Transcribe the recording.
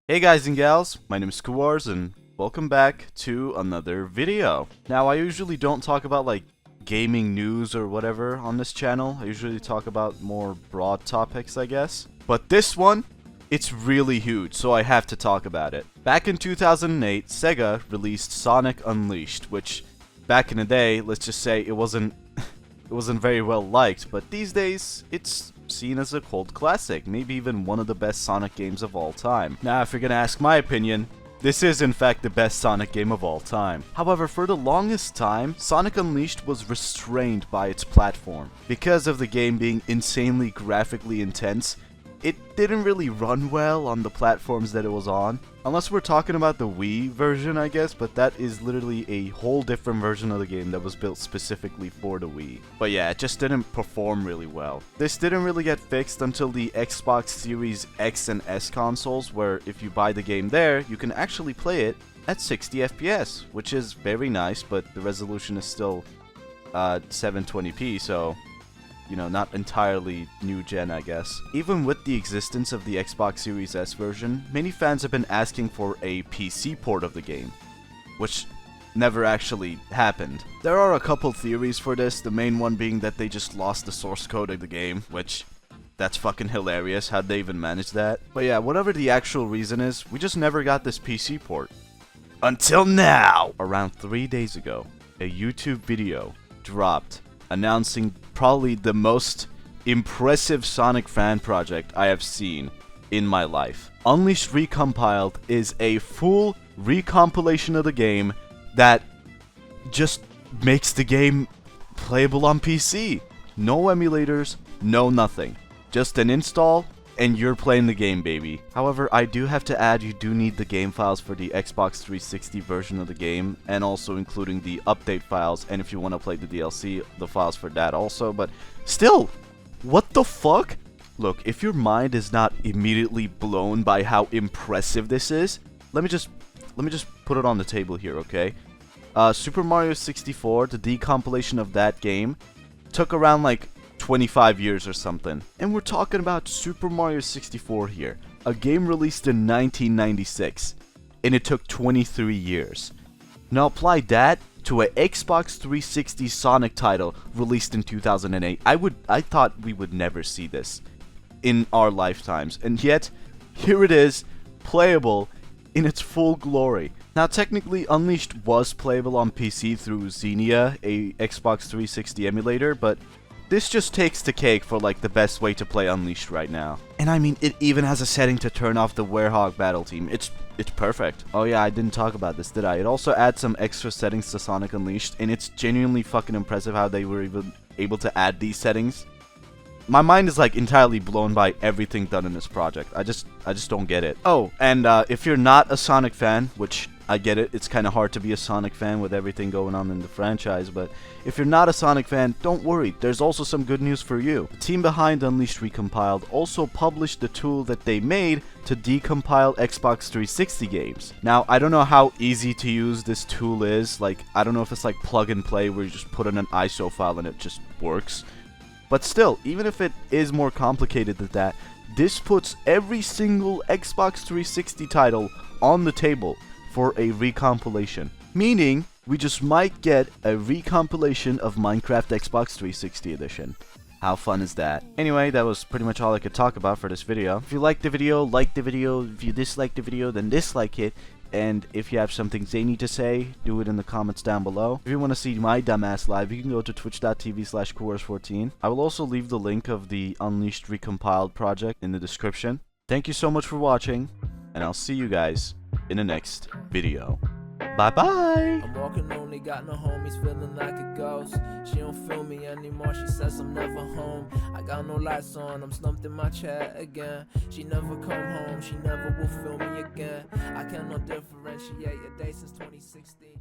Hey guys and gals, my name is Kuars and welcome back to another video. Now I usually don't talk about like gaming news or whatever on this channel. I usually talk about more broad topics, I guess. But this one, it's really huge, so I have to talk about it. Back in 2008, Sega released Sonic Unleashed, which back in the day, let's just say it wasn't very well liked, but these days it's seen as a cult classic, maybe even one of the best Sonic games of all time. Now, if you're gonna ask my opinion, this is in fact the best Sonic game of all time. However, for the longest time, Sonic Unleashed was restrained by its platform. Because of the game being insanely graphically intense, it didn't really run well on the platforms that it was on. Unless we're talking about the Wii version, I guess, but that is literally a whole different version of the game that was built specifically for the Wii. But yeah, it just didn't perform really well. This didn't really get fixed until the Xbox Series X and S consoles, where if you buy the game there, you can actually play it at 60 FPS, which is very nice, but the resolution is still 720p, so you know, not entirely new gen, I guess. Even with the existence of the Xbox Series S version, many fans have been asking for a PC port of the game, which never actually happened. There are a couple theories for this, the main one being that they just lost the source code of the game, which that's fucking hilarious. How'd they even manage that? But yeah, whatever the actual reason is, we just never got this PC port. Until now! Around 3 days ago, a YouTube video dropped announcing probably the most impressive Sonic fan project I have seen in my life. Unleashed Recompiled is a full recompilation of the game that just makes the game playable on PC. No emulators, no nothing. Just an install, and you're playing the game, baby. However, I do have to add, you do need the game files for the Xbox 360 version of the game, and also including the update files, and if you want to play the DLC, the files for that also, but still, what the fuck? Look, if your mind is not immediately blown by how impressive this is, let me just put it on the table here, okay? Super Mario 64, the decompilation of that game, took around like 25 years or something. And we're talking about Super Mario 64 here, a game released in 1996, and it took 23 years. Now apply that to an Xbox 360 Sonic title released in 2008. I thought we would never see this in our lifetimes, and yet here it is, playable in its full glory. Now technically Unleashed was playable on PC through Xenia, a Xbox 360 emulator, but this just takes the cake for like the best way to play Unleashed right now. And I mean, it even has a setting to turn off the Werehog battle team. It's perfect. Oh yeah, I didn't talk about this, did I? It also adds some extra settings to Sonic Unleashed, and it's genuinely fucking impressive how they were even able to add these settings. My mind is like entirely blown by everything done in this project. I just don't get it. Oh, and if you're not a Sonic fan, which I get it, it's kind of hard to be a Sonic fan with everything going on in the franchise, but if you're not a Sonic fan, don't worry, there's also some good news for you. The team behind Unleashed Recompiled also published the tool that they made to decompile Xbox 360 games. Now, I don't know how easy to use this tool is, like, I don't know if it's like plug and play where you just put in an ISO file and it just works. But still, even if it is more complicated than that, this puts every single Xbox 360 title on the table for a recompilation. Meaning, we just might get a recompilation of Minecraft Xbox 360 edition. How fun is that? Anyway, that was pretty much all I could talk about for this video. If you liked the video, like the video. If you disliked the video, then dislike it. And if you have something zany to say, do it in the comments down below. If you want to see my dumbass live, you can go to twitch.tv/Kuars14. I will also leave the link of the Unleashed Recompiled project in the description. Thank you so much for watching, and I'll see you guys in the next video. Bye bye. I'm walking lonely, got no homies, feeling like a ghost. She don't feel me anymore, she says I'm never home. I got no lights on, I'm slumped in my chair again. She never come home, she never will feel me again. I cannot differentiate a day since 2016.